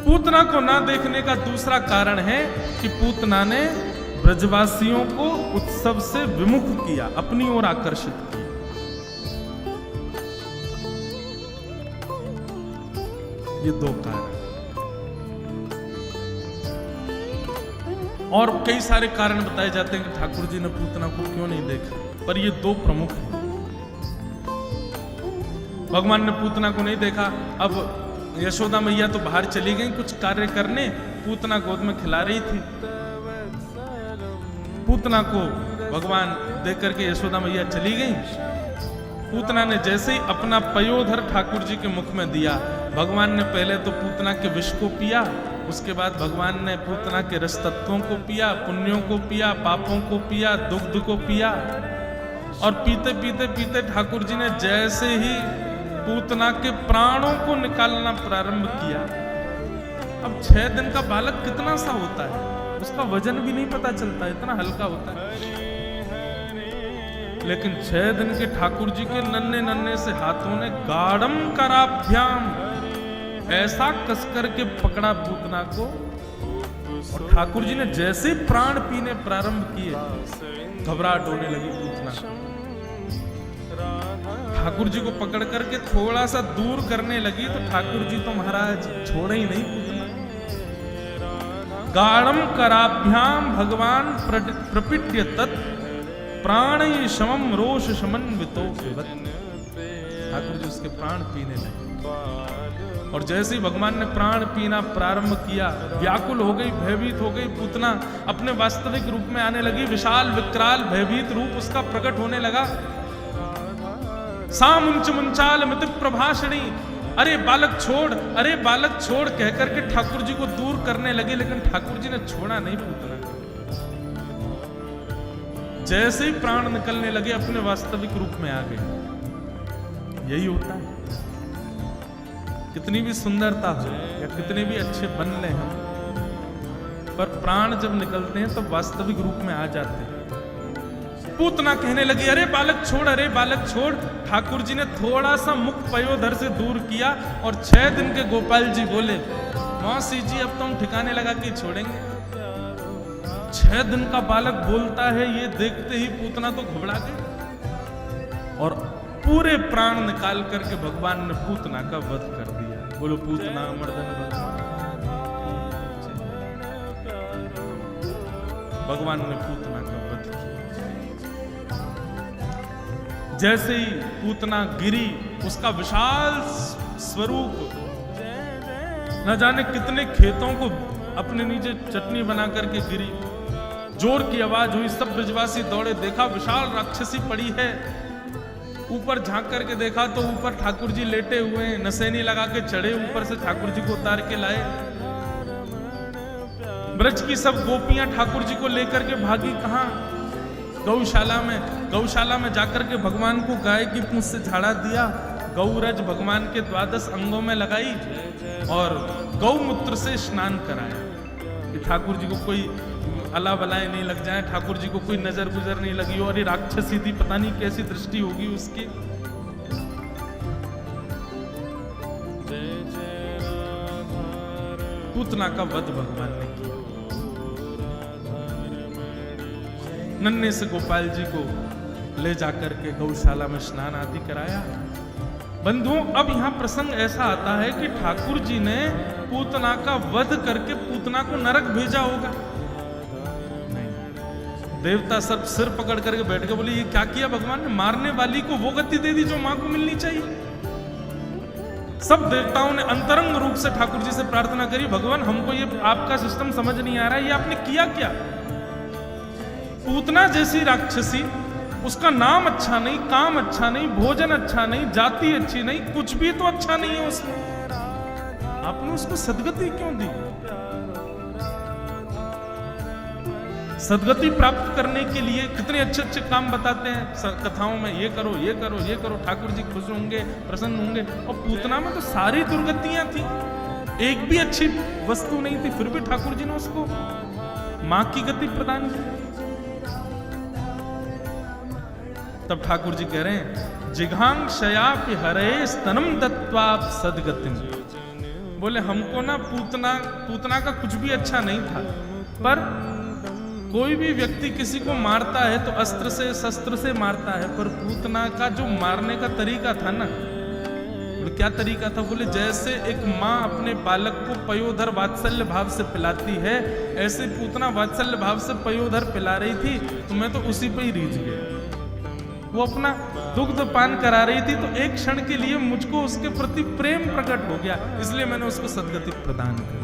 पूतना को ना देखने का दूसरा कारण है कि पूतना ने ब्रजवासियों को उत्सव से विमुख किया, अपनी ओर आकर्षित किया। ये दो कारण, और कई सारे कारण बताए जाते हैं कि ठाकुर जी ने पूतना को क्यों नहीं देखा, पर ये दो प्रमुख हैं। भगवान ने पूतना को नहीं देखा। अब यशोदा मैया तो बाहर चली गई कुछ कार्य करने, पूतना गोद में खिला रही थी। पूतना को भगवान देख करके यशोदा मैया चली गई। पूतना ने जैसे ही अपना पयोधर ठाकुर जी के मुख में दिया, भगवान ने पहले तो पूतना के विष को पिया, उसके बाद भगवान ने पूतना के रस तत्वों को पिया, पुण्यों को पिया, पापों को पिया, दुग्ध को पिया। और पीते पीते पीते ठाकुर जी ने जैसे ही पूतना के प्राणों को निकालना प्रारंभ किया। अब 6 दिन का बालक कितना सा होता है, उसका वजन भी नहीं पता चलता, इतना हल्का होता है। लेकिन 6 दिन के ठाकुर जी के नन्हे नन्हे से हाथों ने गाढ़म कराभ्याम ऐसा कसकर के पकड़ा पूतना को, और ठाकुर जी ने जैसे प्राण पीने प्रारंभ किए, घबराहट होने लगी पूतना। ठाकुर जी को पकड़ करके थोड़ा सा दूर करने लगी तो ठाकुर जी तो महाराज छोड़े ही नहीं पूतना। गाढ़म कराभ्याम भगवान प्रपिट्य तत् प्राणै शमम रोष समन्वितो विवत्। ठाकुर जी उसके प्राण पीने लगे, और जैसे ही भगवान ने प्राण पीना प्रारंभ किया, व्याकुल हो गई, भयभीत हो गई पूतना, अपने वास्तविक रूप में आने लगी। विशाल विकराल भयभीत रूप उसका प्रकट होने लगा। सामुंच मुंचाल मित प्रभाषणी, अरे बालक छोड़, अरे बालक छोड़ कह करके ठाकुर जी को दूर करने लगे, लेकिन ठाकुर जी ने छोड़ा नहीं पूतना। जैसे ही प्राण निकलने लगे अपने वास्तविक रूप में आ गए। यही होता है, कितनी भी सुंदरता हो या कितने भी अच्छे बन ले हम, पर प्राण जब निकलते हैं तो वास्तविक रूप में आ जाते हैं। पूतना कहने लगी, अरे बालक छोड़, अरे बालक छोड़। ठाकुर जी ने थोड़ा सा मुख पयोधर से दूर किया, और 6 दिन के गोपाल जी बोले, मौसी जी अब तो हम ठिकाने लगा के छोड़ेंगे। 6 दिन का बालक बोलता है, ये देखते ही पूतना तो घबरा गई, और पूरे प्राण निकाल करके भगवान ने पूतना का वध कर दिया। बोलो पूतना मर्दन भगवान ने पूतना का वध किया। जैसे ही पूतना गिरी, उसका विशाल स्वरूप न जाने कितने खेतों को अपने नीचे चटनी बना करके गिरी। जोर की आवाज हुई, सब ब्रजवासी दौड़े, देखा विशाल राक्षसी पड़ी है। ऊपर झांक करके देखा तो ऊपर ठाकुर जी लेटे हुए हैं, नसैनी लगा के चढ़े, ऊपर से ठाकुर जी को उतार के लाए। ब्रज की सब गोपियां ठाकुर जी को लेकर के भागी कहां? गौशाला में। गौशाला में जाकर के भगवान को गाय की पूंछ से झाड़ा दिया, गौरज भगवान के 12 अंगों में लगाई, और गौमूत्र से स्नान कराया कि ठाकुर जी को कोई अला बलाएं नहीं लग जाए, ठाकुर जी को कोई नजर गुजर नहीं लगी हो। और ये राक्षसी थी, पता नहीं कैसी दृष्टि होगी उसकी। पूतना का वध भगवान ने किया। नन्हे से गोपाल जी को ले जाकर के गौशाला में स्नान आदि कराया। बंधुओं, अब यहां प्रसंग ऐसा आता है कि ठाकुर जी ने पूतना का वध करके पूतना को नरक भेजा होगा। देवता सब सिर पकड़ करके बैठ के बोले, ये क्या किया भगवान ने? मारने वाली को वो गति दे दी जो मां को मिलनी चाहिए। सब देवताओं ने अंतरंग रूप से ठाकुर जी से प्रार्थना करी, भगवान हमको ये आपका सिस्टम समझ नहीं आ रहा है, ये आपने किया क्या? पूतना जैसी राक्षसी, उसका नाम अच्छा नहीं, काम अच्छा नहीं, भोजन अच्छा नहीं, जाति अच्छी नहीं, कुछ भी तो अच्छा नहीं है उसमें, आपने उसको सदगति क्यों दी? सदगति प्राप्त करने के लिए कितने अच्छे अच्छे काम बताते हैं कथाओं में, ये करो ये करो ये करो, ठाकुर जी खुश होंगे, प्रसन्न होंगे। और पूतना में तो सारी दुर्गतियां थी, एक भी अच्छी वस्तु नहीं थी, फिर भी ठाकुर जी ने उसको मां की गति प्रदान की। तब ठाकुर जी कह रहे हैं, जिघांक्षयापि हरे स्तनम दत्त्वा सदगतिम। बोले हमको ना पूतना का कुछ भी अच्छा नहीं था, पर कोई भी व्यक्ति किसी को मारता है तो अस्त्र से शस्त्र से मारता है, पर पूतना का जो मारने का तरीका था ना, बोले क्या तरीका था? बोले जैसे एक माँ अपने बालक को पयोधर वात्सल्य भाव से पिलाती है, ऐसे पूतना वात्सल्य भाव से पयोधर पिला रही थी, तो मैं तो उसी पे ही रीझ गया। वो अपना दुग्ध पान करा रही थी, तो एक क्षण के लिए मुझको उसके प्रति प्रेम प्रकट हो गया, इसलिए मैंने उसको सदगति प्रदान की।